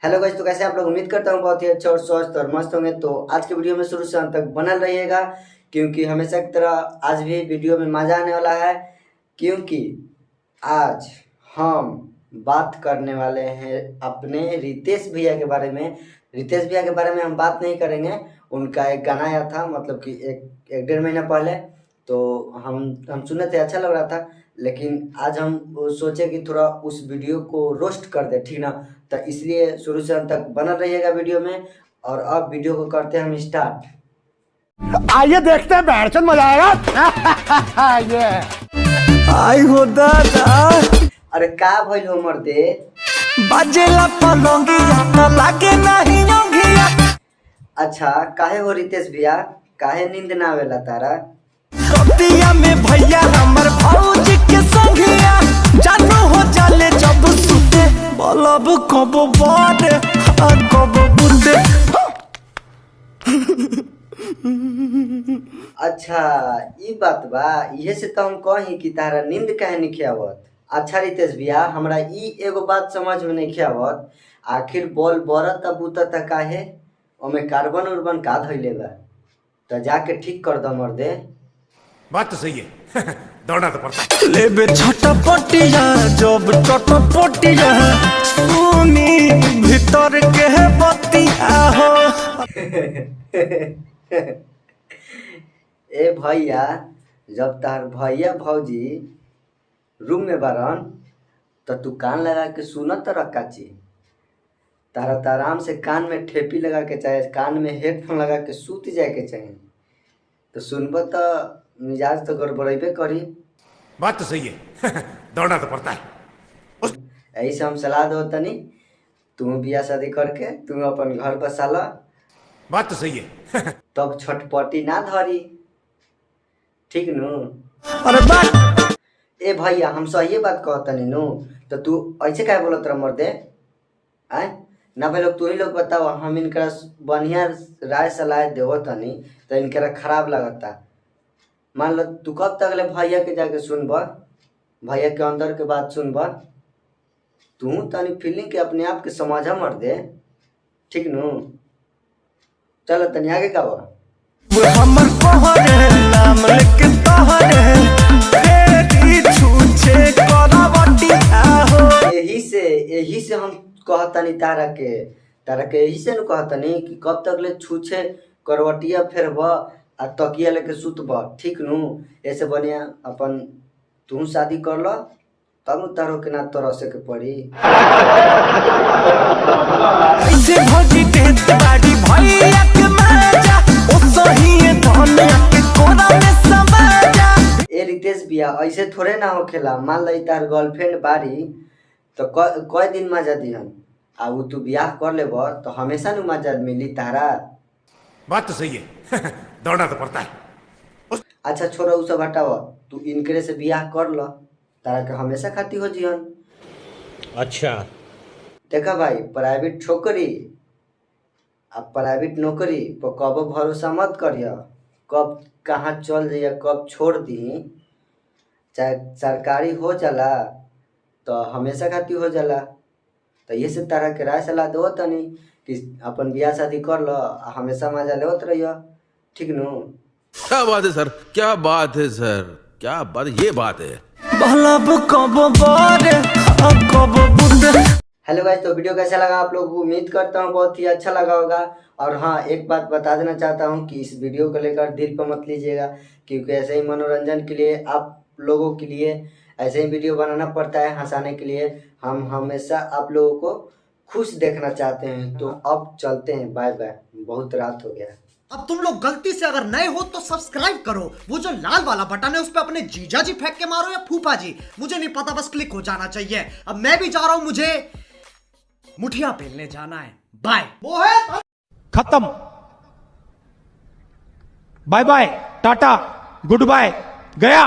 Hello guys, तो कैसे आप लोग? उम्मीद करता हूँ बहुत ही अच्छा और स्वस्थ और मस्त होंगे। तो आज के वीडियो में शुरू से अंत तक बनल रहिएगा, क्योंकि हमेशा की तरह आज भी वीडियो में मजा आने वाला है। क्योंकि आज हम बात करने वाले हैं अपने रितेश भैया के बारे में। रितेश भैया के बारे में हम बात नहीं करेंगे, उनका एक गाना आया था, मतलब कि एक डेढ़ महीना पहले। तो हम सुने थे, अच्छा लग रहा था। लेकिन आज हम सोचे कि थोड़ा उस वीडियो को रोस्ट कर दे, ठीक ना। तो इसलिए शुरू से अंत तक बना रहिएगा वीडियो में। और अब वीडियो को करते हैं हम स्टार्ट। आइए देखते हैं, बैठचंद मजा आएगा। ये आई हो दादा अरे का भइल हो मर्दे? बाजेला पलंगिया न लागे नहीं योगिया। अच्छा, काहे हो रितेश भैया? काहे नींद ना आवेला तारा? कतिया में भैया हमर भौजी के संगिया जानू हो जाले जब सुते बलब कब बारे कब बुते। अच्छा, ई बात बा। इहे से तो हम कही कि तारा नींद काहे नहीं आवत। अच्छा रितेश भैया, हमरा ई एगो बात समझ में नहीं आवत, आखिर बॉल बरत बुतत काहे? ओमे कार्बन उर्बन का धइले बा? तो जाके ठीक कर द मर्दे। बात तो सही है। दौड़ना तो पड़ता है। लेबे छटपटिया जब चटपटिया सुनी भीतर के बतिया हो। ए भैया, जब तार भैया भौजी रूम में बारन तो तू कान लगा के सुनत रखा ची। तारा तो आराम से कान में ठेपी लगा के चाहे कान में हेडफोन लगा के सूत जाए के चाहिए। तो सुनब तो मिजाज तो गड़बड़ेबे करी। बात तो सही है। दौड़ना तो पड़ता है। यही से हम सलाह दो तनी, तू बियाह शादी करके तू अपन घर बसा ला। बात तो सही है। तब छटपटी ना धरी, ठीक नु? अरे बात ए भैया, हम सही बात कहतनी नु। तो तू ऐसे काहे बोलत रह मर्दे? आय ना भाई लोग, तू ही लोग बताओ। हम इनका बढ़िया राय सलाह देव तनी तो इनका खराब लगता। मान लो तू कब तक ले भैया के जाके सुनब, भैया के अंदर के बात सुनब? तू तनी फीलिंग के अपने आप के समझा मर्दे, ठीक नु? चलो तनी आगे का बा। हमर कहरे नाम लेके तहरे फेरी छूछे करावटिया हो। यही से हम कहतनी तारा के यही से न कहतनी कि कब तक ले छूछे करवटिया फेरब आ तकिया लेके सुतब, ठीक नु? ऐसे बढ़िया अपन तू शादी कर लो, तब न तारो के ना तरसे के पड़ी। ऐसे भौजी देत बाड़ी भैया के मजा ओ सही धनिया के कोरा में समाजा। ए रितेश भैया, ऐसे थोड़े ना होखेला। मान ली तार गर्लफ्रेंड बारी तो कई दिन मजा दिहन, आ उ तू बियाह कर लेब तो हमेशा नु मजा मिली तारा। बात तो सही है। दौड़ना तो पड़ता है। अच्छा छोड़ा उ सब हटाव, तू इनकरे से बियाह कर ल, तारा के हमेशा खाती हो जिहन। अच्छा देखा भाई, प्राइवेट छोकरी अब प्राइवेट नौकरी पर कब भरोसा मत करिए। कब कहाँ चल जाइए, कब छोड़ दी। चाहे सरकारी हो जाला तो हमेशा खाती हो जाला। तो ये से तरह के राय सलाह दो तनी कि अपन बियाह शादी कर लो, हमेशा मजा लेवत रहिए, ठीक नु? क्या बात है सर, क्या बात है सर, क्या बात, ये बात है। बलब कब बारे कब बुते। हेलो गाइस, तो वीडियो कैसा लगा आप लोगों को? उम्मीद करता हूँ बहुत ही अच्छा लगा होगा। और हाँ, एक बात बता देना चाहता हूँ कि इस वीडियो को लेकर दिल पर मत लीजिएगा, क्योंकि ऐसे ही मनोरंजन के लिए, आप लोगों के लिए ऐसे ही वीडियो बनाना पड़ता है, हंसाने के लिए। हम हमेशा आप लोगों को खुश देखना चाहते हैं। तो अब चलते हैं, बाय बाय, बहुत रात हो गया। अब तुम लोग गलती से अगर नए हो तो सब्सक्राइब करो, वो जो लाल वाला बटन है उस पर अपने जीजा जी फेंक के मारो या फूफा जी, मुझे नहीं पता, बस क्लिक हो जाना चाहिए। अब मैं भी जा रहा हूं, मुझे मुठिया पेलने जाना है। बाय। मोहित खत्म। Bye bye, tata, goodbye, गया।